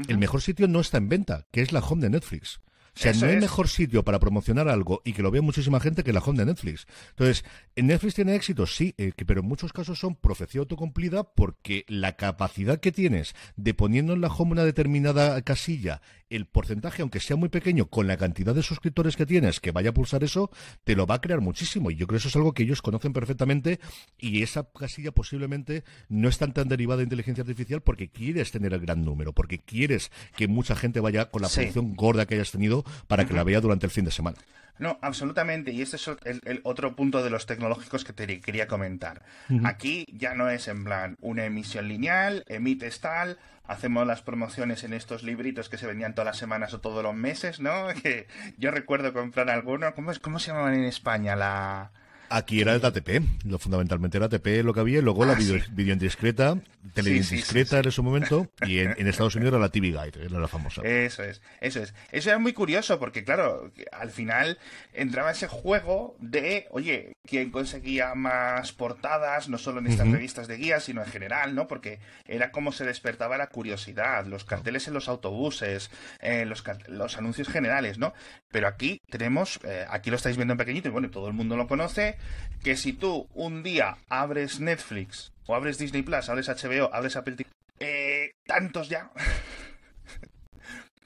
El mejor sitio no está en venta, que es la home de Netflix. O sea, no hay mejor sitio para promocionar algo y que lo vea muchísima gente que la home de Netflix. Entonces, Netflix tiene éxito, sí, pero en muchos casos son profecía autocumplida, porque la capacidad que tienes de poniendo en la home una determinada casilla, el porcentaje, aunque sea muy pequeño, con la cantidad de suscriptores que tienes, que vaya a pulsar eso, te lo va a crear muchísimo. Y yo creo que eso es algo que ellos conocen perfectamente, y esa casilla posiblemente no es tan derivada de inteligencia artificial, porque quieres tener el gran número, porque quieres que mucha gente vaya con la producción gorda que hayas tenido para que la vea durante el fin de semana. No, absolutamente. Y este es el otro punto de los tecnológicos que te quería comentar. Aquí ya no es en plan una emisión lineal, emites tal, hacemos las promociones en estos libritos que se vendían todas las semanas o todos los meses, ¿no? Que yo recuerdo comprar alguno. ¿Cómo se llamaban en España? Aquí era el ATP, fundamentalmente era ATP lo que había, y luego la video indiscreta, tele indiscreta en ese momento, y en Estados Unidos era la TV Guide, era la famosa. Eso es. Eso era muy curioso, porque claro, al final entraba ese juego de, oye, ¿quién conseguía más portadas, no solo en estas revistas de guías, sino en general, ¿no? Porque era como se despertaba la curiosidad, los carteles en los autobuses, los anuncios generales, ¿no? Pero aquí tenemos, aquí lo estáis viendo en pequeñito, y bueno, todo el mundo lo conoce, que si tú un día abres Netflix, o abres Disney Plus, abres HBO, abres Apple TV, tantos ya,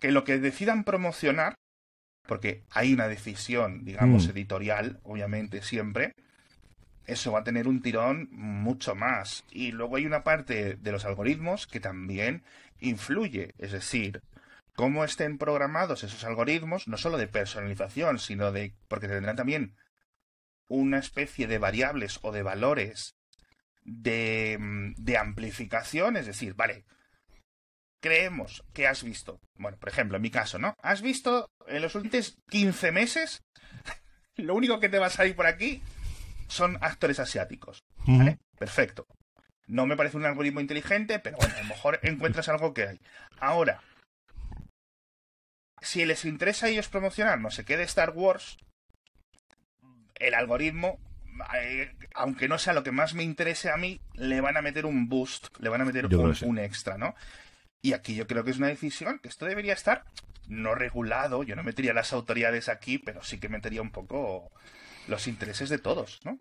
que lo que decidan promocionar, porque hay una decisión, digamos, editorial, obviamente, siempre, eso va a tener un tirón mucho más. Y luego hay una parte de los algoritmos que también influye, es decir, cómo estén programados esos algoritmos, no solo de personalización, sino porque tendrán también una especie de variables o de valores de amplificación, es decir, vale, creemos que has visto, bueno, por ejemplo, en mi caso, ¿no? Has visto en los últimos 15 meses, lo único que te va a salir por aquí son actores asiáticos, ¿vale? Perfecto. No me parece un algoritmo inteligente, pero bueno, a lo mejor encuentras algo que hay. Ahora, si les interesa a ellos promocionar no sé qué de Star Wars, el algoritmo, aunque no sea lo que más me interese a mí, le van a meter un boost, le van a meter un extra, ¿no? Y aquí yo creo que es una decisión que esto debería estar no regulado. Yo no metería las autoridades aquí, pero sí que metería un poco los intereses de todos, ¿no?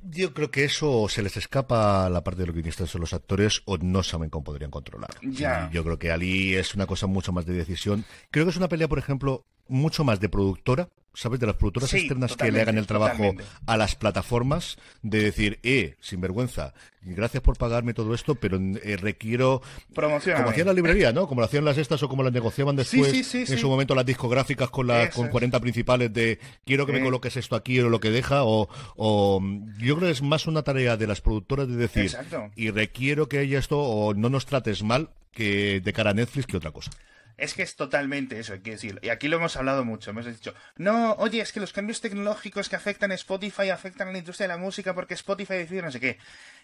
Yo creo que eso se les escapa a la parte de los guionistas o los actores, o no saben cómo podrían controlar. Ya. Y yo creo que Ali es una cosa mucho más de decisión. Creo que es una pelea, por ejemplo, mucho más de productora, ¿sabes? De las productoras externas que le hagan el trabajo a las plataformas, de decir, sinvergüenza, gracias por pagarme todo esto, pero requiero... Promoción. Como hacían la librería, ¿no? Como lo hacían las estas o como las negociaban después, en su momento las discográficas con 40 principales de quiero que me coloques esto aquí o lo que deja, o yo creo que es más una tarea de las productoras de decir, exacto, y requiero que haya esto o no nos trates mal, que de cara a Netflix que otra cosa. Es que es totalmente eso, hay que decir. Y aquí lo hemos hablado mucho. Hemos dicho, no, oye, es que los cambios tecnológicos que afectan a Spotify afectan a la industria de la música porque Spotify decide no sé qué.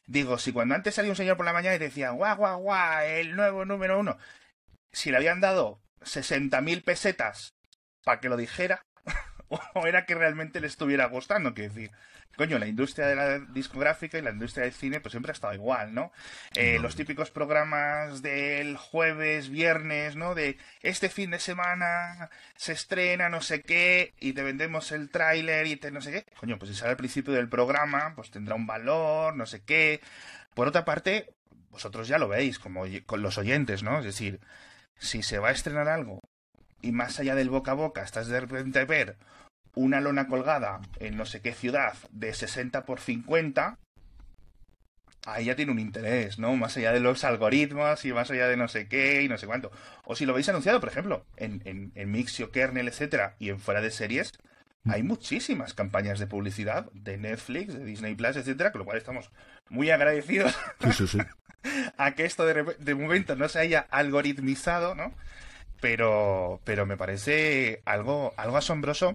Digo, si cuando antes salía un señor por la mañana y decía, guau, guau, guau, el nuevo número 1, si le habían dado 60.000 pesetas para que lo dijera, o era que realmente le estuviera gustando, que decir, coño, la industria de la discográfica y la industria del cine pues siempre ha estado igual, ¿no? Los típicos programas del jueves, viernes, ¿no? De este fin de semana se estrena no sé qué y te vendemos el tráiler y te no sé qué. Coño, pues si sale al principio del programa, pues tendrá un valor, no sé qué. Por otra parte, vosotros ya lo veis, como con los oyentes, ¿no? Es decir, si se va a estrenar algo y más allá del boca a boca estás de repente a ver una lona colgada en no sé qué ciudad de 60 por 50, ahí ya tiene un interés, ¿no? Más allá de los algoritmos y más allá de no sé qué y no sé cuánto. O si lo veis anunciado, por ejemplo, en Mixio, Kernel, etcétera, y en fuera de series, hay muchísimas campañas de publicidad de Netflix, de Disney Plus, etcétera, con lo cual estamos muy agradecidos Sí. a que esto de momento no se haya algoritmizado, ¿no? Pero me parece algo asombroso.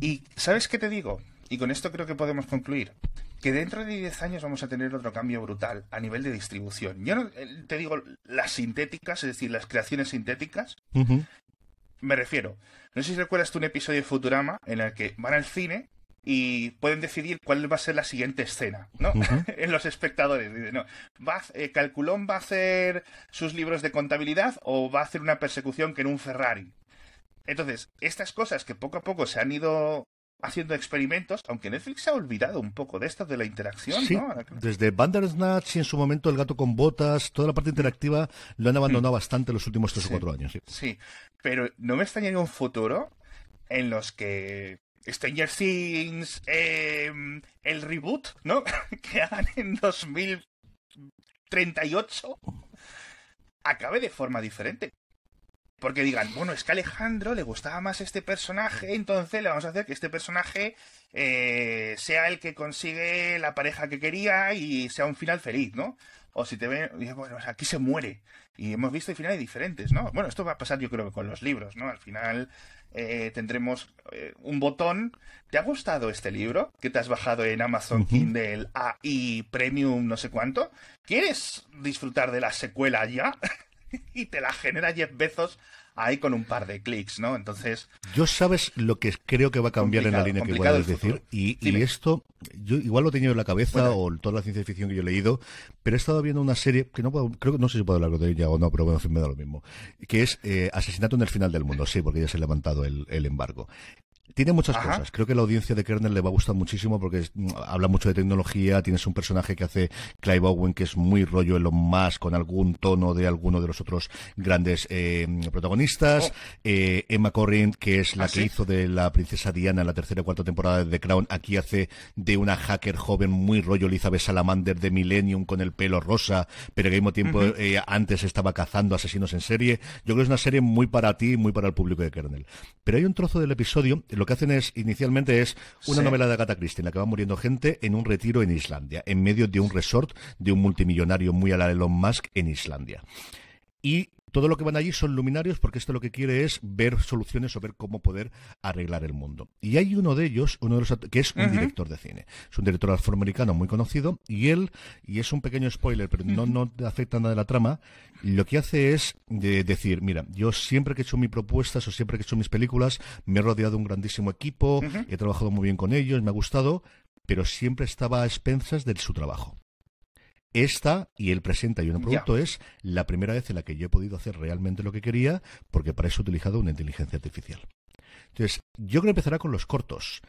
Y ¿sabes qué te digo? Y con esto creo que podemos concluir. Que dentro de 10 años vamos a tener otro cambio brutal a nivel de distribución. Yo no, te digo las sintéticas, es decir, las creaciones sintéticas. Me refiero, no sé si recuerdas tú un episodio de Futurama en el que van al cine y pueden decidir cuál va a ser la siguiente escena, ¿no? En los espectadores. Dicen, no, ¿Calculón va a hacer sus libros de contabilidad o va a hacer una persecución que en un Ferrari? Entonces, estas cosas que poco a poco se han ido haciendo experimentos, aunque Netflix se ha olvidado un poco de esto de la interacción, sí, ¿no? Desde Bandersnatch y en su momento El gato con botas, toda la parte interactiva lo han abandonado bastante los últimos 3 o 4 años. Sí, pero no me extrañaría un futuro en los que Stranger Things, el reboot, ¿no? Que hagan en 2038 acabe de forma diferente. Porque digan, bueno, es que a Alejandro le gustaba más este personaje, entonces le vamos a hacer que este personaje sea el que consigue la pareja que quería y sea un final feliz, ¿no? O si te ven, bueno, aquí se muere. Y hemos visto finales diferentes, ¿no? Bueno, esto va a pasar yo creo que con los libros, ¿no? Al final tendremos un botón. ¿Te ha gustado este libro que te has bajado en Amazon Kindle AI Premium no sé cuánto? ¿Quieres disfrutar de la secuela ya? Y te la genera Jeff Bezos ahí con un par de clics, ¿no? Entonces... Yo sabes lo que creo que va a cambiar en la línea que igual es decir, y esto, yo igual lo he tenido en la cabeza, o toda la ciencia ficción que yo he leído, pero he estado viendo una serie, que no puedo, creo que no sé si puedo hablar de ella o no, pero bueno, en fin, me da lo mismo, que es Asesinato en el final del mundo, sí, porque ya se ha levantado el embargo. Tiene muchas cosas. Creo que la audiencia de Kernel le va a gustar muchísimo porque habla mucho de tecnología. Tienes un personaje que hace Clive Owen que es muy rollo Elon Musk con algún tono de alguno de los otros grandes protagonistas. Emma Corrin, que es la que hizo de la princesa Diana en la tercera y cuarta temporada de The Crown, aquí hace de una hacker joven muy rollo Elizabeth Salamander de Millennium con el pelo rosa, pero que al mismo tiempo antes estaba cazando asesinos en serie. Yo creo que es una serie muy para ti, muy para el público de Kernel. Pero hay un trozo del episodio, lo que hacen inicialmente es una novela de Agatha Christie en la que va muriendo gente en un retiro en Islandia, en medio de un resort de un multimillonario muy a la Elon Musk en Islandia. Y todo lo que van allí son luminarios porque esto lo que quiere es ver soluciones o ver cómo poder arreglar el mundo. Y hay uno de ellos, que es un director de cine. Es un director afroamericano muy conocido y él, y es un pequeño spoiler, pero no afecta nada de la trama, lo que hace es decir, mira, yo siempre que he hecho mis propuestas o siempre que he hecho mis películas me he rodeado de un grandísimo equipo, he trabajado muy bien con ellos, me ha gustado, pero siempre estaba a expensas de su trabajo. Esta, y él presenta y un producto, es la primera vez en la que yo he podido hacer realmente lo que quería, porque para eso he utilizado una inteligencia artificial. Entonces, yo creo que empezará con los cortos.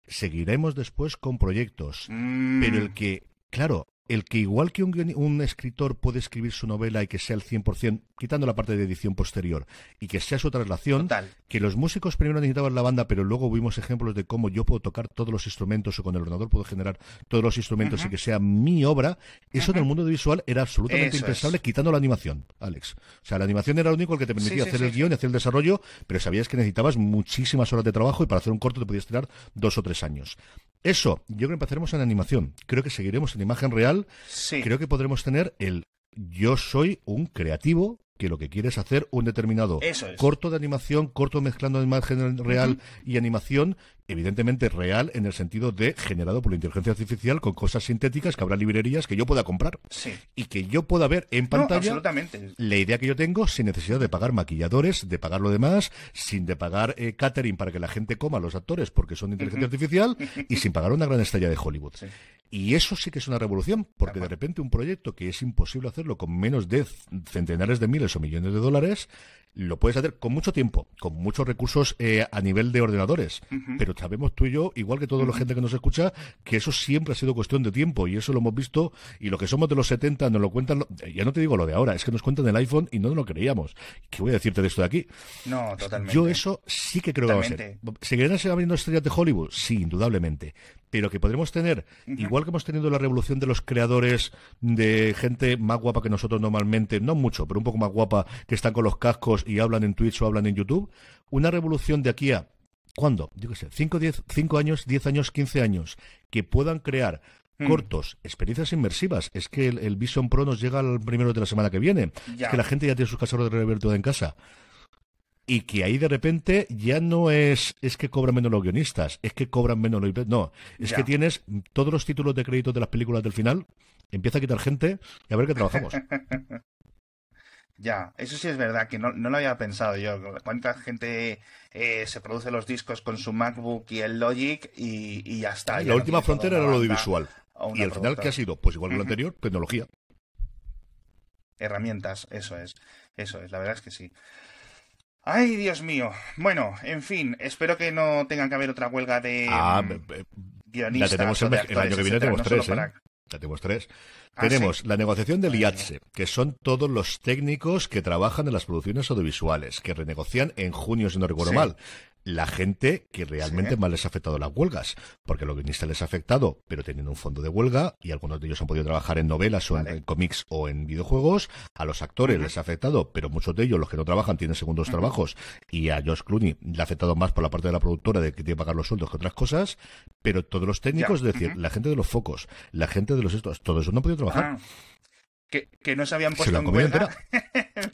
Seguiremos después con proyectos. Pero el que, claro, el que igual que un escritor puede escribir su novela y que sea el 100%, quitando la parte de edición posterior, y que sea su traslación, que los músicos primero necesitaban la banda, pero luego vimos ejemplos de cómo yo puedo tocar todos los instrumentos o con el ordenador puedo generar todos los instrumentos y que sea mi obra, eso en el mundo visual era absolutamente impensable, quitando la animación, Alex. O sea, la animación era lo único que te permitía hacer el guión y hacer el desarrollo, pero sabías que necesitabas muchísimas horas de trabajo y para hacer un corto te podías tirar 2 o 3 años. Eso, yo creo que empezaremos en animación. Creo que seguiremos en imagen real. Creo que podremos tener yo soy un creativo que lo que quiere es hacer un determinado corto de animación, corto mezclando imagen real y animación, evidentemente real en el sentido de generado por la inteligencia artificial con cosas sintéticas que habrá librerías que yo pueda comprar y que yo pueda ver en pantalla la idea que yo tengo sin necesidad de pagar maquilladores, de pagar lo demás, sin de pagar catering para que la gente coma a los actores porque son de inteligencia artificial y sin pagar una gran estrella de Hollywood. Y eso sí que es una revolución, porque de repente un proyecto que es imposible hacerlo con menos de centenares de miles o millones de dólares, lo puedes hacer con mucho tiempo, con muchos recursos a nivel de ordenadores, pero sabemos tú y yo, igual que toda la gente que nos escucha, que eso siempre ha sido cuestión de tiempo, y eso lo hemos visto, y lo que somos de los 70 nos lo cuentan, ya no te digo lo de ahora, es que nos cuentan el iPhone y no nos lo creíamos. ¿Qué voy a decirte de esto de aquí? No, totalmente. Yo eso sí que creo que va a ser. ¿Seguirán habiendo estrellas de Hollywood? Sí, indudablemente. Pero que podremos tener, igual que hemos tenido la revolución de los creadores, de gente más guapa que nosotros normalmente, no mucho, pero un poco más guapa, que están con los cascos y hablan en Twitch o hablan en YouTube, una revolución de aquí a, ¿cuándo? Yo qué sé, 5 años, 10 años, 15 años, que puedan crear cortos, experiencias inmersivas. Es que el Vision Pro nos llega al primero de la semana que viene. Ya. Es que la gente ya tiene sus cacharros de realidad virtual en casa. Y que ahí de repente ya no es que cobran menos los guionistas, es que cobran menos los... No, es que tienes todos los títulos de crédito de las películas del final, empieza a quitar gente y a ver qué trabajamos. Ya, eso sí es verdad, que no lo había pensado yo. ¿Cuánta gente se produce los discos con su MacBook y el Logic y ya está? La última frontera era lo audiovisual. Y el final, ¿qué ha sido? Pues igual que lo anterior, tecnología. Herramientas, eso es, la verdad es que sí. Ay, Dios mío. Bueno, en fin, espero que no tenga que haber otra huelga de guionistas. La tenemos el año que viene, tenemos tres, La tenemos tres. Tenemos la negociación del IATSE, que son todos los técnicos que trabajan en las producciones audiovisuales, que renegocian en junio, si no recuerdo mal. La gente que realmente más les ha afectado las huelgas, porque a los guionistas les ha afectado, pero tienen un fondo de huelga, y algunos de ellos han podido trabajar en novelas o en cómics o en videojuegos. A los actores les ha afectado, pero muchos de ellos, los que no trabajan, tienen segundos trabajos, y a George Clooney le ha afectado más por la parte de la productora, de que tiene que pagar los sueldos que otras cosas, pero todos los técnicos, es decir, la gente de los focos, la gente de los estos, todo eso no ha podido trabajar. Que no se habían puesto en huelga.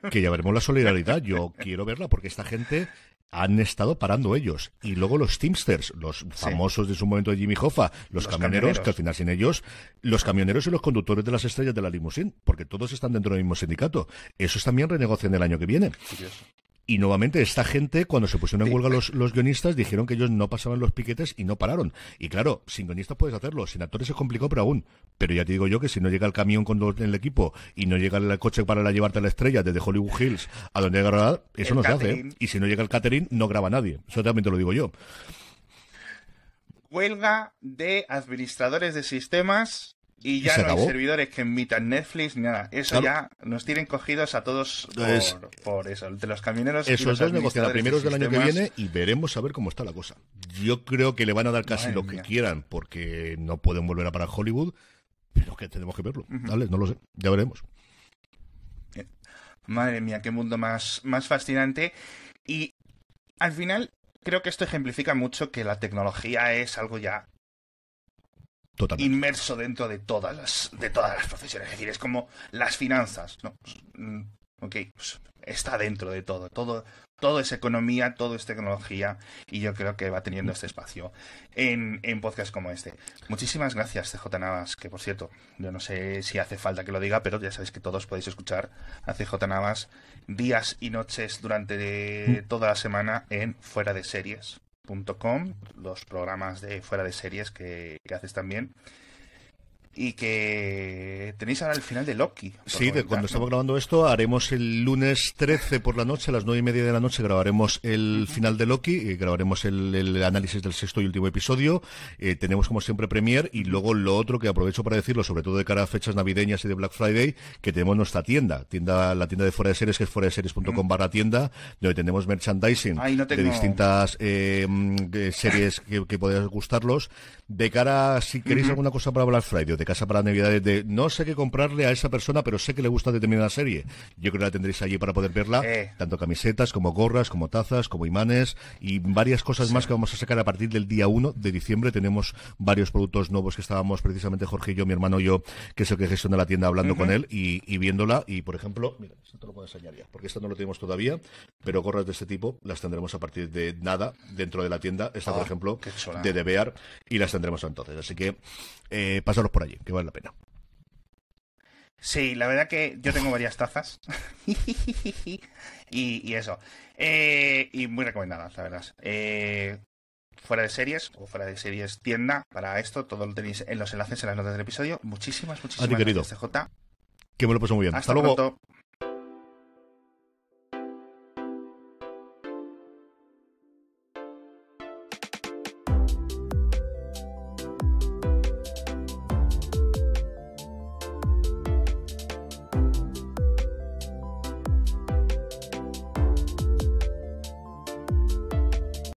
Que ya veremos la solidaridad. Yo quiero verla porque esta gente han estado parando ellos. Y luego los Teamsters, los famosos de su momento de Jimmy Hoffa, los camioneros, que al final sin ellos, los camioneros y los conductores de las estrellas de la limusín, porque todos están dentro del mismo sindicato. Esos también renegocian el año que viene. Curioso. Y nuevamente esta gente, cuando se pusieron en huelga los guionistas, dijeron que ellos no pasaban los piquetes y no pararon. Y claro, sin guionistas puedes hacerlo, sin actores es complicado, pero aún. Pero ya te digo yo que si no llega el camión con el equipo y no llega el coche para llevarte a la estrella desde Hollywood Hills a donde llega a grabar, eso no se hace. Y si no llega el catering, no graba nadie. Eso también te lo digo yo. Huelga de administradores de sistemas. Y ya no hay servidores que emitan Netflix ni nada. Eso ya nos tienen cogidos a todos por eso. De los camioneros. Esos dos negocian a primeros del año que viene y veremos a ver cómo está la cosa. Yo creo que le van a dar casi lo que quieran porque no pueden volver a parar Hollywood, pero que tenemos que verlo. Dale, no lo sé. Ya veremos. Madre mía, qué mundo más fascinante. Y al final creo que esto ejemplifica mucho que la tecnología es algo ya totalmente inmerso dentro de todas las profesiones. Es decir, es como las finanzas, ¿no? Pues está dentro de todo. Todo es economía, todo es tecnología, y yo creo que va teniendo este espacio en podcasts como este. Muchísimas gracias, CJ Navas, que por cierto, yo no sé si hace falta que lo diga, pero ya sabéis que todos podéis escuchar a CJ Navas días y noches durante toda la semana en fueradeseries.com, los programas de Fuera de Series que haces también. Y que tenéis ahora el final de Loki. Sí, cuando estamos grabando esto, haremos el lunes 13 por la noche, a las 9:30 de la noche, grabaremos el final de Loki, y grabaremos el análisis del sexto y último episodio. Tenemos, como siempre, Premiere, y luego lo otro que aprovecho para decirlo, sobre todo de cara a fechas navideñas y de Black Friday, que tenemos nuestra la tienda de Fuera de Series, que es fueradeseries.com/tienda, donde tenemos merchandising de distintas series que podrían gustarlos. De cara, si queréis alguna cosa para Black Friday, de casa para Navidades, de no sé qué comprarle a esa persona, pero sé que le gusta determinada serie, yo creo que la tendréis allí para poder verla, tanto camisetas como gorras, como tazas, como imanes y varias cosas más que vamos a sacar a partir del día 1 de diciembre. Tenemos varios productos nuevos que estábamos precisamente Jorge y yo, mi hermano y yo, que es el que gestiona la tienda, hablando con él y viéndola. Y por ejemplo, mira, esto te lo puedo enseñar ya, porque esto no lo tenemos todavía, pero gorras de este tipo las tendremos a partir de nada dentro de la tienda. Esta, por ejemplo, de DeBear, y las tendremos entonces, así que pasaros por allí, que vale la pena. Sí, la verdad que yo tengo varias tazas y eso, y muy recomendadas, la verdad. Fuera de Series o Fuera de Series tienda para esto, todo lo tenéis en los enlaces en las notas del episodio. Muchísimas gracias, CJ. Que me lo paso muy bien. Hasta luego. Pronto.